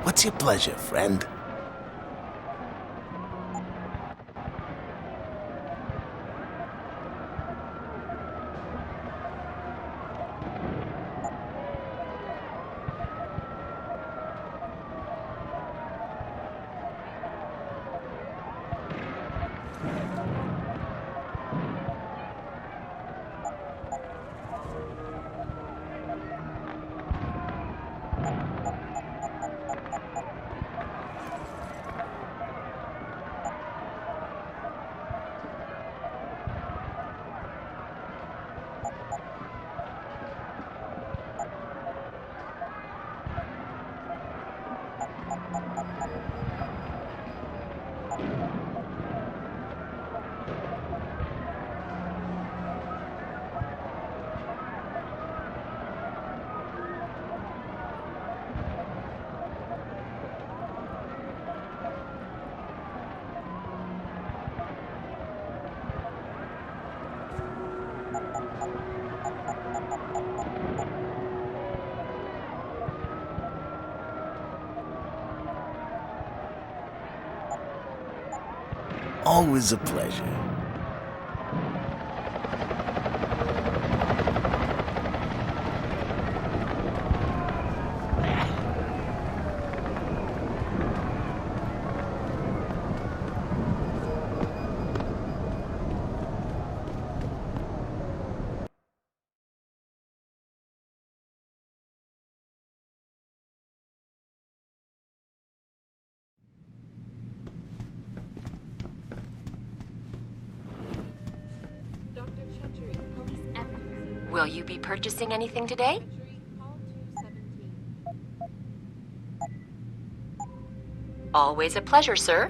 What's your pleasure, friend? Always a pleasure. Will you be purchasing anything today? Always a pleasure, sir.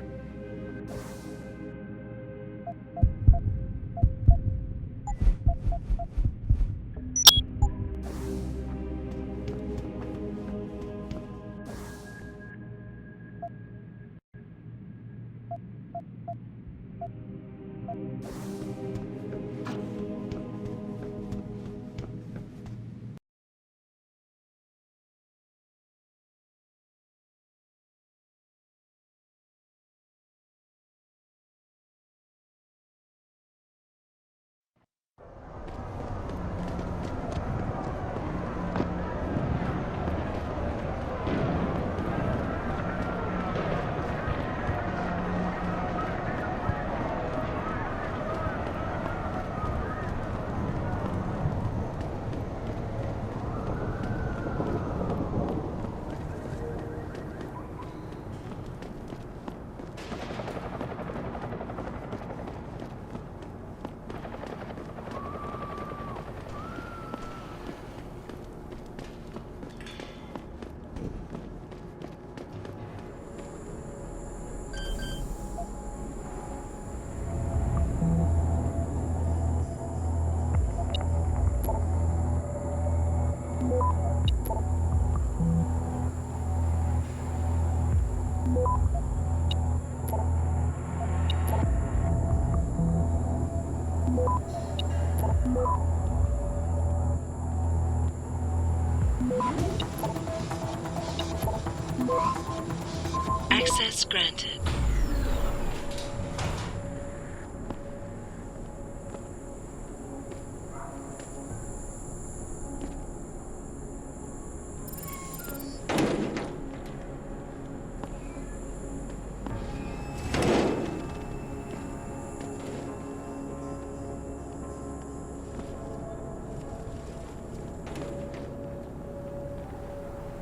Access granted.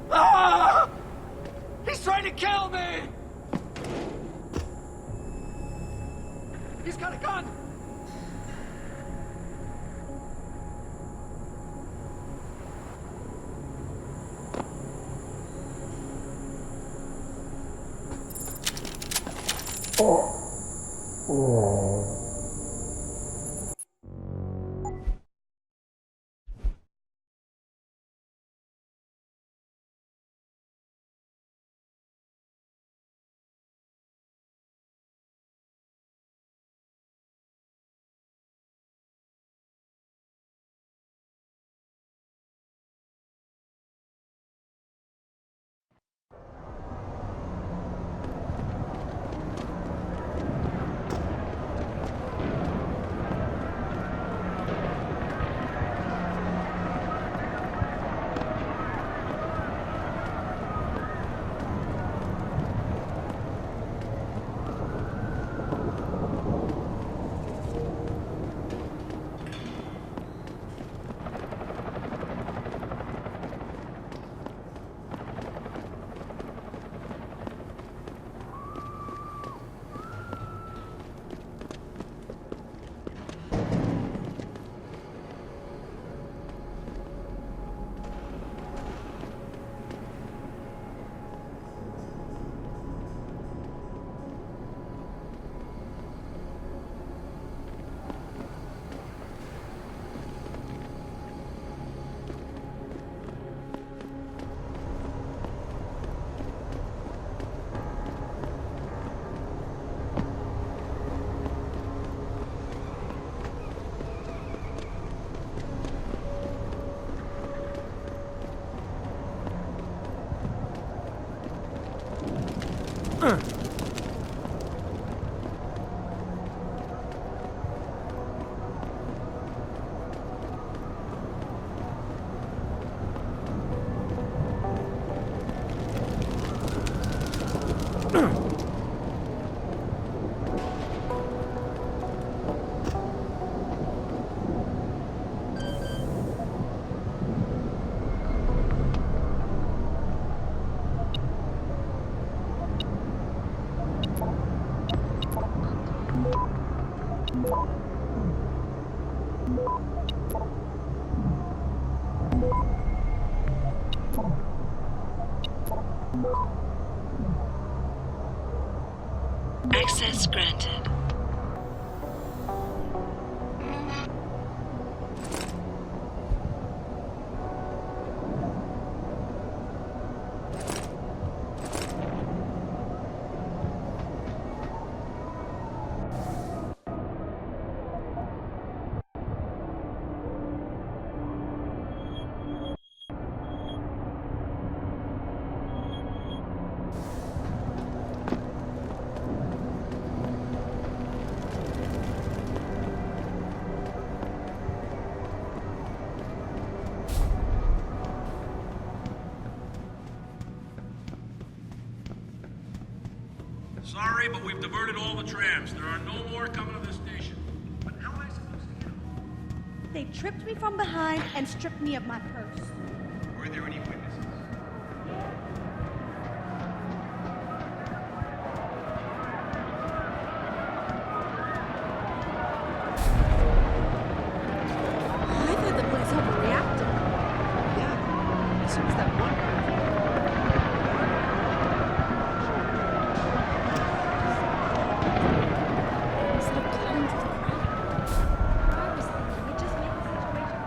Ah! He's trying to kill me! He's got a gun! Access granted. Sorry, but we've diverted all the trams. There are no more coming to this station. But how am I supposed to get them? They tripped me from behind and stripped me of my purse. Were there any witnesses? I thought the police overreacted. Yeah. As soon as that one guy. Instead of cutting to the crowd. I was thinking it just made the situation worse.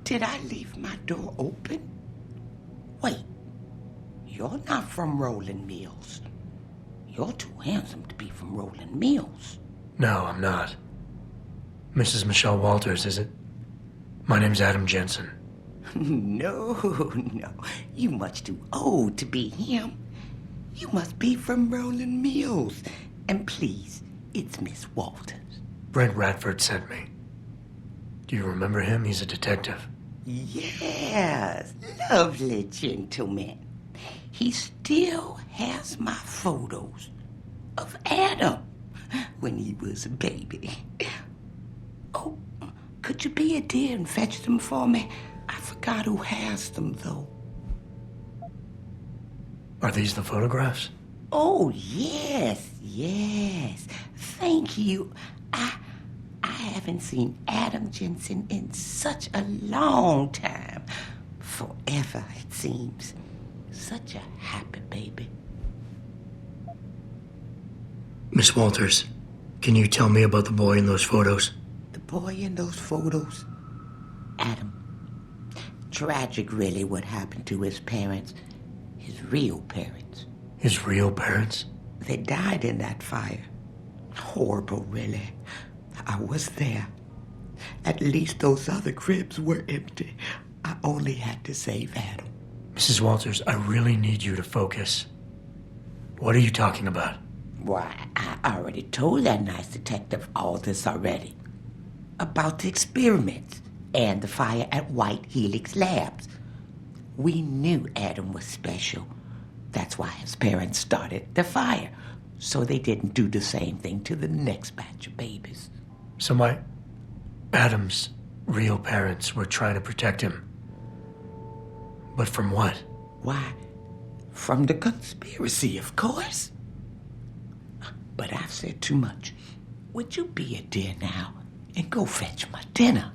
Did I leave my door open? Wait, you're not from Rolling Mills. You're too handsome to be from Rolling Mills. No, I'm not. Mrs. Michelle Walters, is it? My name's Adam Jensen. No, you much too old to be him. You must be from Rolling Mills. And please, it's Miss Walters. Brent Radford sent me. Do you remember him? He's a detective. Yes, lovely gentleman. He still has my photos of Adam when he was a baby. Oh, could you be a dear and fetch them for me? I forgot who has them, though. Are these the photographs? Oh, yes. Thank you. I haven't seen Adam Jensen in such a long time. Forever, it seems. Such a happy baby. Miss Walters, can you tell me about the boy in those photos? The boy in those photos, Adam. Tragic, really, what happened to his parents. His real parents. His real parents? They died in that fire. Horrible, really. I was there. At least those other cribs were empty. I only had to save Adam. Mrs. Walters, I really need you to focus. What are you talking about? Why, I already told that nice detective all this already. About the experiments and the fire at White Helix Labs. We knew Adam was special. That's why his parents started the fire, so they didn't do the same thing to the next batch of babies. So Adam's real parents were trying to protect him. But from what? Why, from the conspiracy, of course. But I've said too much. Would you be a dear now and go fetch my dinner?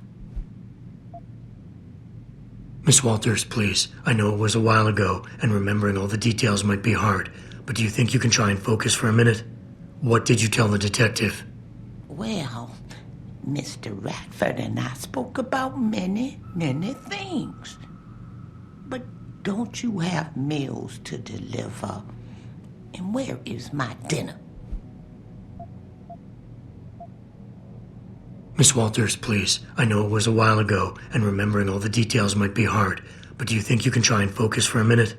Miss Walters, please. I know it was a while ago, and remembering all the details might be hard, but do you think you can try and focus for a minute? What did you tell the detective? Well, Mr. Radford and I spoke about many, many things. But don't you have meals to deliver? And where is my dinner? Miss Walters, please. I know it was a while ago, and remembering all the details might be hard, but do you think you can try and focus for a minute?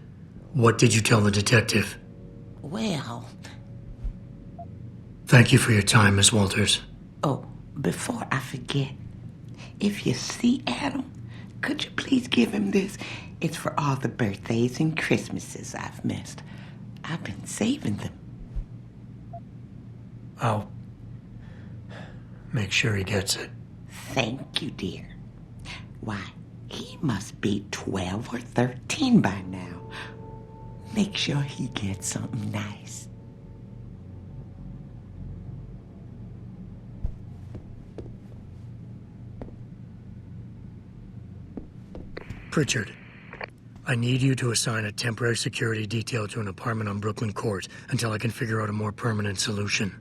What did you tell the detective? Well... Thank you for your time, Miss Walters. Oh, before I forget, if you see Adam, could you please give him this? It's for all the birthdays and Christmases I've missed. I've been saving them. I'll make sure he gets it. Thank you, dear. Why, he must be 12 or 13 by now. Make sure he gets something nice. Pritchard, I need you to assign a temporary security detail to an apartment on Brooklyn Court until I can figure out a more permanent solution.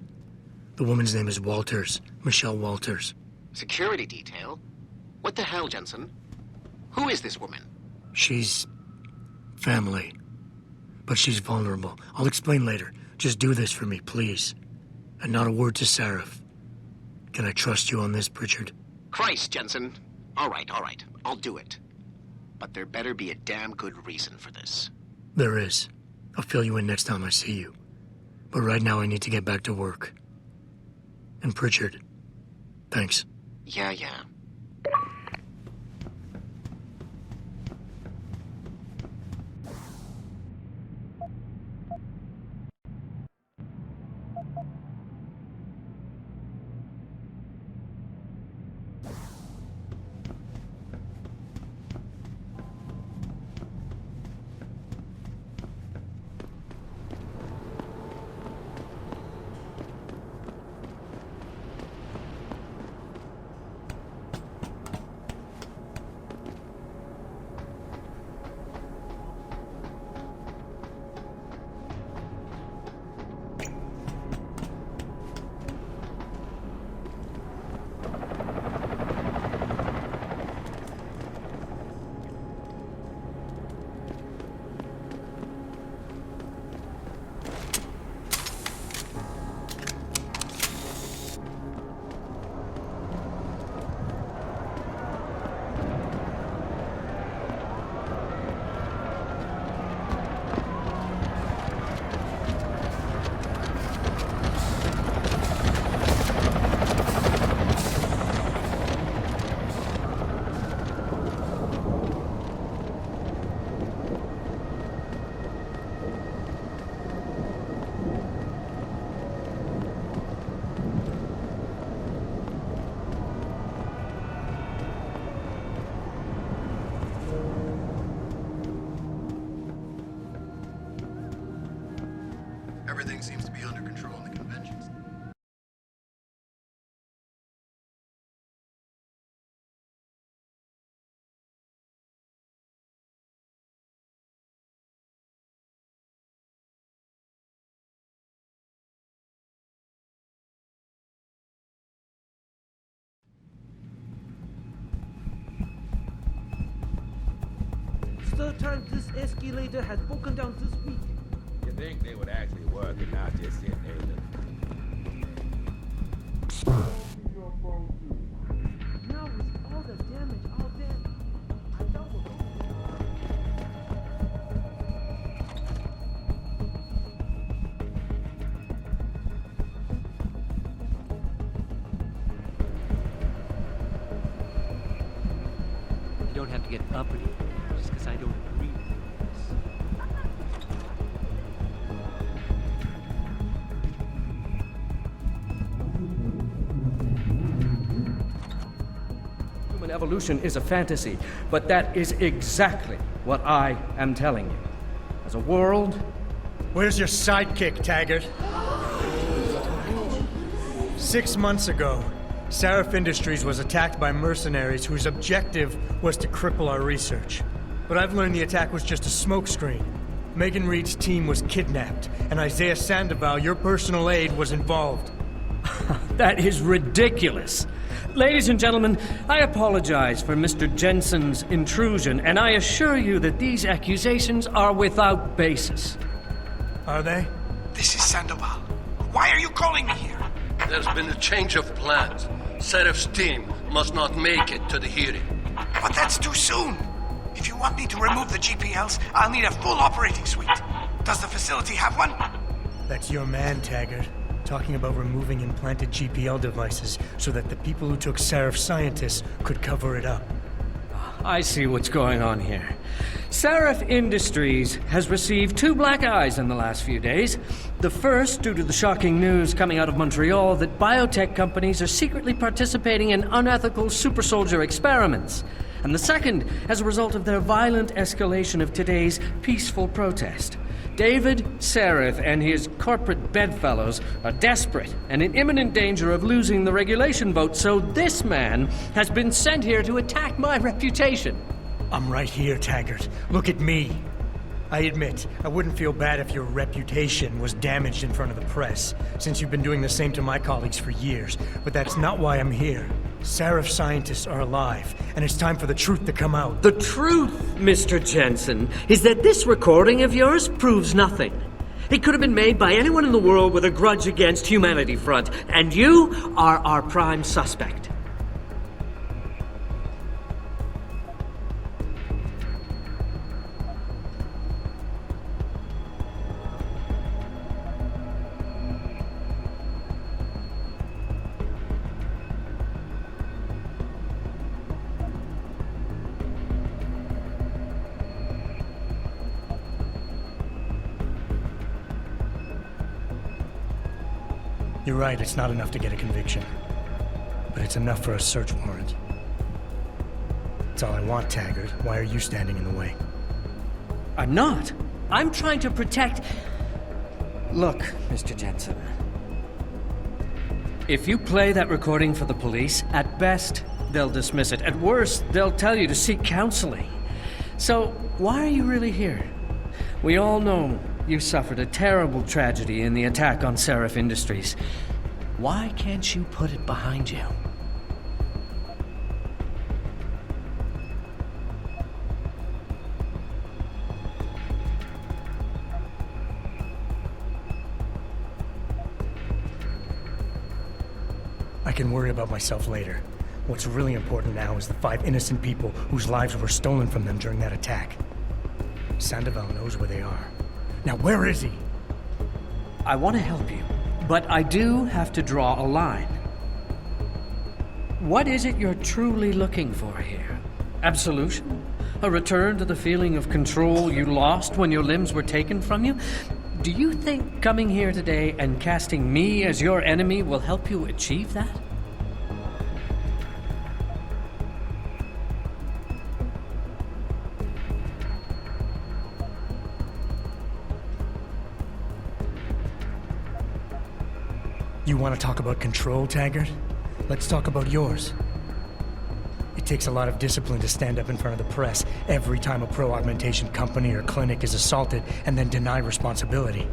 The woman's name is Walters, Michelle Walters. Security detail? What the hell, Jensen? Who is this woman? She's family, but she's vulnerable. I'll explain later. Just do this for me, please. And not a word to Sarif. Can I trust you on this, Pritchard? Christ, Jensen. All right. I'll do it. But there better be a damn good reason for this. There is. I'll fill you in next time I see you. But right now I need to get back to work. And Pritchard, thanks. Yeah. Everything seems to be under control. third time this escalator has broken down this week. You think they would actually work and not just sit there looking? Now with all the damage out there, I thought we're You don't have to get uppity just because I don't agree with this. Human evolution is a fantasy, but that is exactly what I am telling you. As a world... Where's your sidekick, Taggart? 6 months ago, Seraph Industries was attacked by mercenaries whose objective was to cripple our research. But I've learned the attack was just a smokescreen. Megan Reed's team was kidnapped, and Isaiah Sandoval, your personal aide, was involved. That is ridiculous. Ladies and gentlemen, I apologize for Mr. Jensen's intrusion, and I assure you that these accusations are without basis. Are they? This is Sandoval. Why are you calling me here? There's been a change of plans. Seraph's team must not make it to the hearing. But that's too soon. If you want me to remove the GPLs, I'll need a full operating suite. Does the facility have one? That's your man, Taggart. Talking about removing implanted GPL devices so that the people who took Seraph scientists could cover it up. I see what's going on here. Seraph Industries has received 2 black eyes in the last few days. The first, due to the shocking news coming out of Montreal that biotech companies are secretly participating in unethical super soldier experiments. And the second, as a result of their violent escalation of today's peaceful protest. David Seraph and his corporate bedfellows are desperate and in imminent danger of losing the regulation vote, so this man has been sent here to attack my reputation. I'm right here, Taggart. Look at me. I admit, I wouldn't feel bad if your reputation was damaged in front of the press, since you've been doing the same to my colleagues for years. But that's not why I'm here. Seraph scientists are alive, and it's time for the truth to come out. The truth, Mr. Jensen, is that this recording of yours proves nothing. It could have been made by anyone in the world with a grudge against Humanity Front, and you are our prime suspect. You're right, it's not enough to get a conviction. But it's enough for a search warrant. That's all I want, Taggart. Why are you standing in the way? I'm not. I'm trying to protect... Look, Mr. Jensen. If you play that recording for the police, at best, they'll dismiss it. At worst, they'll tell you to seek counseling. So, why are you really here? We all know you suffered a terrible tragedy in the attack on Seraph Industries. Why can't you put it behind you? I can worry about myself later. What's really important now is the 5 innocent people whose lives were stolen from them during that attack. Sandoval knows where they are. Now, where is he? I want to help you, but I do have to draw a line. What is it you're truly looking for here? Absolution? A return to the feeling of control you lost when your limbs were taken from you? Do you think coming here today and casting me as your enemy will help you achieve that? You want to talk about control, Taggart? Let's talk about yours. It takes a lot of discipline to stand up in front of the press every time a pro-augmentation company or clinic is assaulted and then deny responsibility.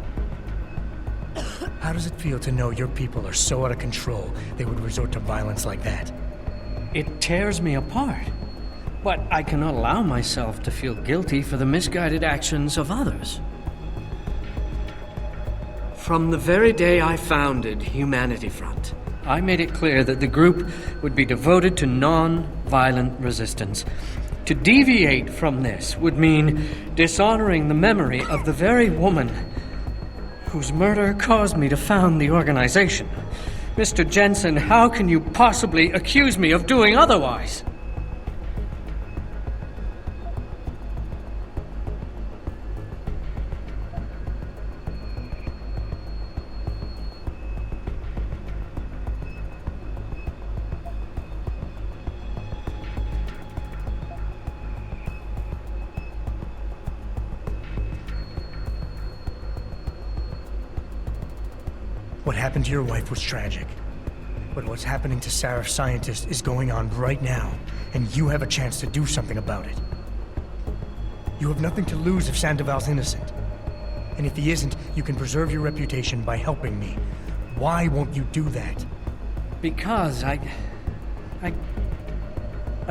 How does it feel to know your people are so out of control they would resort to violence like that? It tears me apart. But I cannot allow myself to feel guilty for the misguided actions of others. From the very day I founded Humanity Front, I made it clear that the group would be devoted to non-violent resistance. To deviate from this would mean dishonoring the memory of the very woman whose murder caused me to found the organization. Mr. Jensen, how can you possibly accuse me of doing otherwise? What happened to your wife was tragic. But what's happening to Sarif's scientist is going on right now, and you have a chance to do something about it. You have nothing to lose if Sandoval's innocent. And if he isn't, you can preserve your reputation by helping me. Why won't you do that? Because I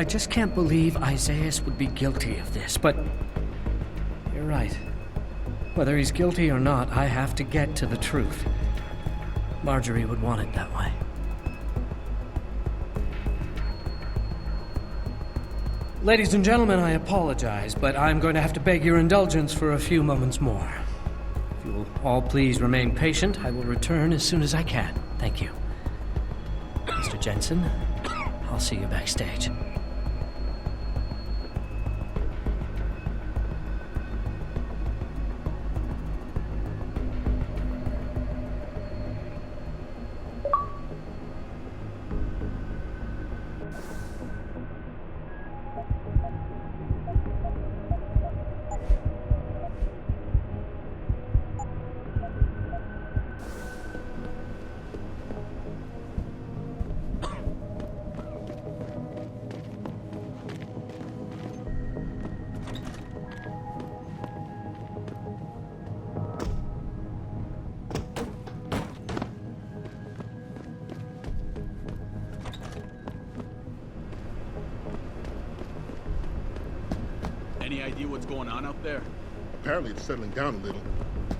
just can't believe Isaias would be guilty of this, but you're right. Whether he's guilty or not, I have to get to the truth. Marjorie would want it that way. Ladies and gentlemen, I apologize, but I'm going to have to beg your indulgence for a few moments more. If you will all please remain patient, I will return as soon as I can. Thank you. Mr. Jensen, I'll see you backstage. Any idea what's going on out there? Apparently it's settling down a little.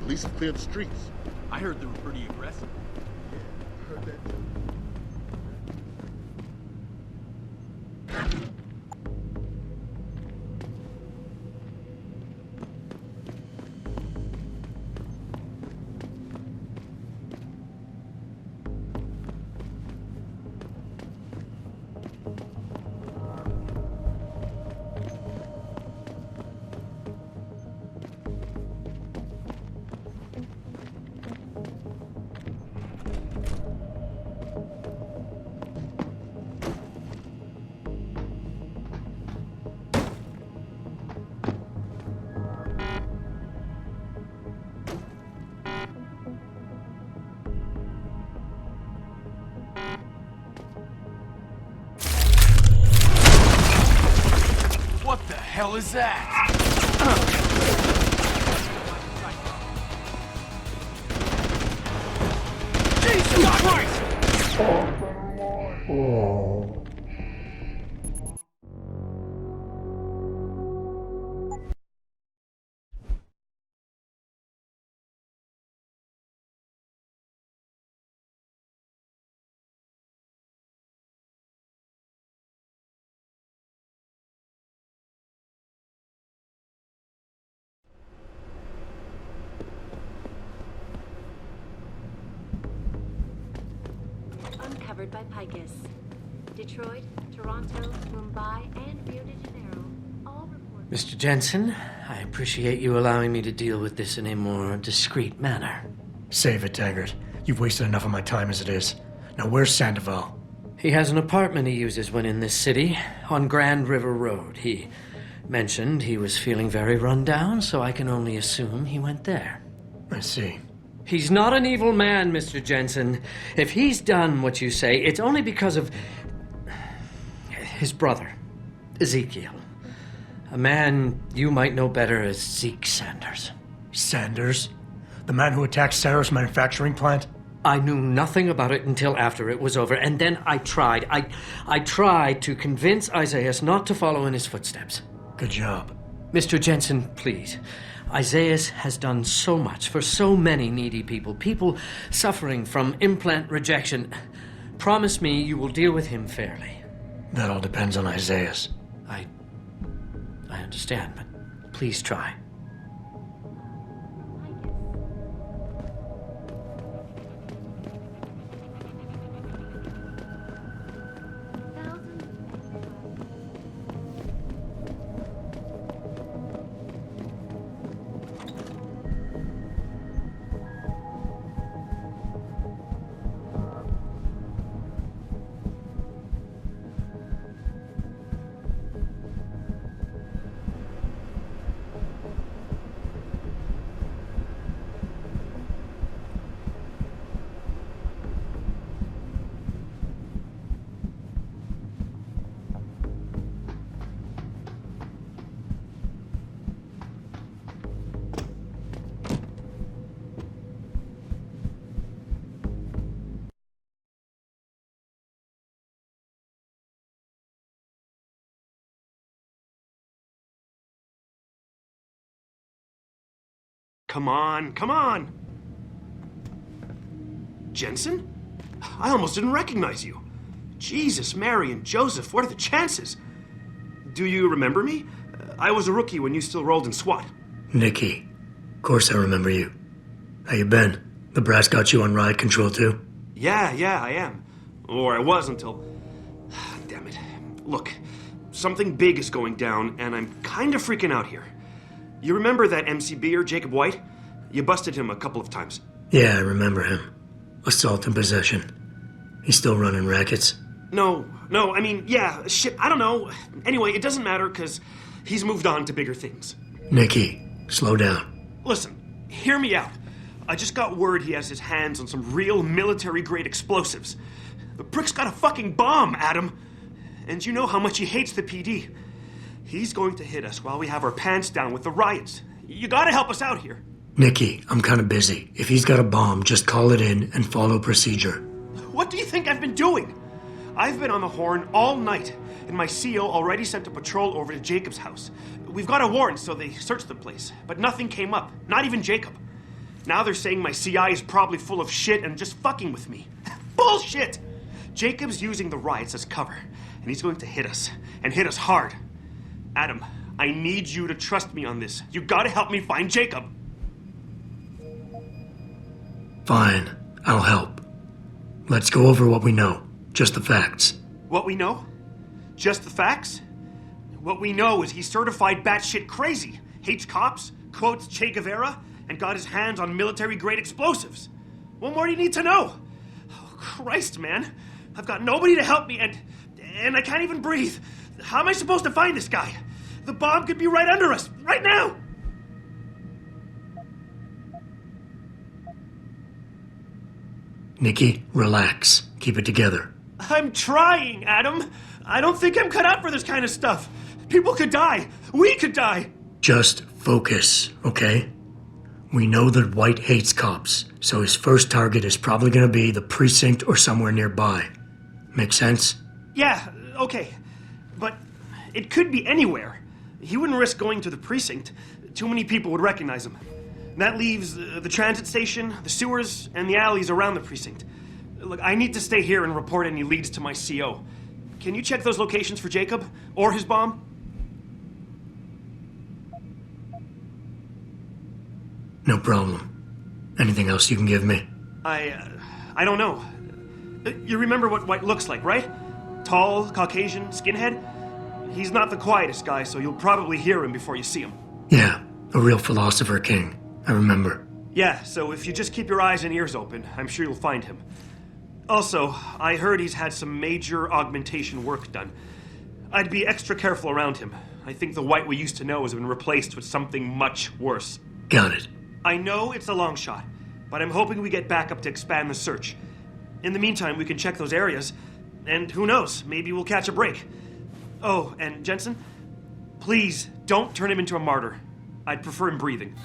Police have cleared the streets. I heard they were pretty aggressive. Yeah, I heard that too. What the hell is that? Jesus Christ! Uncovered by Picus. Detroit, Toronto, Mumbai, and Rio de Janeiro all report. Mr. Jensen, I appreciate you allowing me to deal with this in a more discreet manner. Save it, Taggart. You've wasted enough of my time as it is. Now where's Sandoval? He has an apartment he uses when in this city, on Grand River Road. He mentioned he was feeling very run down, so I can only assume he went there. I see. He's not an evil man, Mr. Jensen. If he's done what you say, it's only because of his brother, Ezekiel. A man you might know better as Zeke Sanders. Sanders? The man who attacked Sarah's manufacturing plant? I knew nothing about it until after it was over, and then I tried. I tried to convince Isaias not to follow in his footsteps. Good job. Mr. Jensen, please. Isaias has done so much for so many needy people. People suffering from implant rejection. Promise me you will deal with him fairly. That all depends on Isaias. I understand, but please try. Come on, come on! Jensen? I almost didn't recognize you. Jesus, Mary, and Joseph, what are the chances? Do you remember me? I was a rookie when you still rolled in SWAT. Nikki. Of course I remember you. How you been? The brass got you on ride control too? Yeah, I am. Or I was until... Damn it. Look, something big is going down, and I'm kind of freaking out here. You remember that MCBer, Jacob White? You busted him a couple of times. Yeah, I remember him. Assault and possession. He's still running rackets? No, I mean, yeah, shit, I don't know. Anyway, it doesn't matter, because he's moved on to bigger things. Nikki, slow down. Listen, hear me out. I just got word he has his hands on some real military-grade explosives. The prick's got a fucking bomb, Adam. And you know how much he hates the PD. He's going to hit us while we have our pants down with the riots. You gotta help us out here. Nikki, I'm kind of busy. If he's got a bomb, just call it in and follow procedure. What do you think I've been doing? I've been on the horn all night, and my CO already sent a patrol over to Jacob's house. We've got a warrant, so they searched the place, but nothing came up, not even Jacob. Now they're saying my CI is probably full of shit and just fucking with me. Bullshit! Jacob's using the riots as cover, and he's going to hit us, and hit us hard. Adam, I need you to trust me on this. You gotta help me find Jacob. Fine, I'll help. Let's go over what we know. Just the facts. What we know? Just the facts? What we know is he's certified batshit crazy, hates cops, quotes Che Guevara, and got his hands on military-grade explosives. What more do you need to know? Oh, Christ, man. I've got nobody to help me, and I can't even breathe. How am I supposed to find this guy? The bomb could be right under us, right now! Nikki, relax. Keep it together. I'm trying, Adam. I don't think I'm cut out for this kind of stuff. People could die. We could die. Just focus, okay? We know that White hates cops, so his first target is probably gonna be the precinct or somewhere nearby. Make sense? Yeah, okay. But it could be anywhere. He wouldn't risk going to the precinct. Too many people would recognize him. That leaves the transit station, the sewers, and the alleys around the precinct. Look, I need to stay here and report any leads to my CO. Can you check those locations for Jacob? Or his bomb? No problem. Anything else you can give me? I don't know. You remember what White looks like, right? Tall, Caucasian, skinhead? He's not the quietest guy, so you'll probably hear him before you see him. Yeah, a real philosopher king. I remember. Yeah, so if you just keep your eyes and ears open, I'm sure you'll find him. Also, I heard he's had some major augmentation work done. I'd be extra careful around him. I think the White we used to know has been replaced with something much worse. Got it. I know it's a long shot, but I'm hoping we get backup to expand the search. In the meantime, we can check those areas, and who knows, maybe we'll catch a break. Oh, and Jensen, please don't turn him into a martyr. I'd prefer him breathing.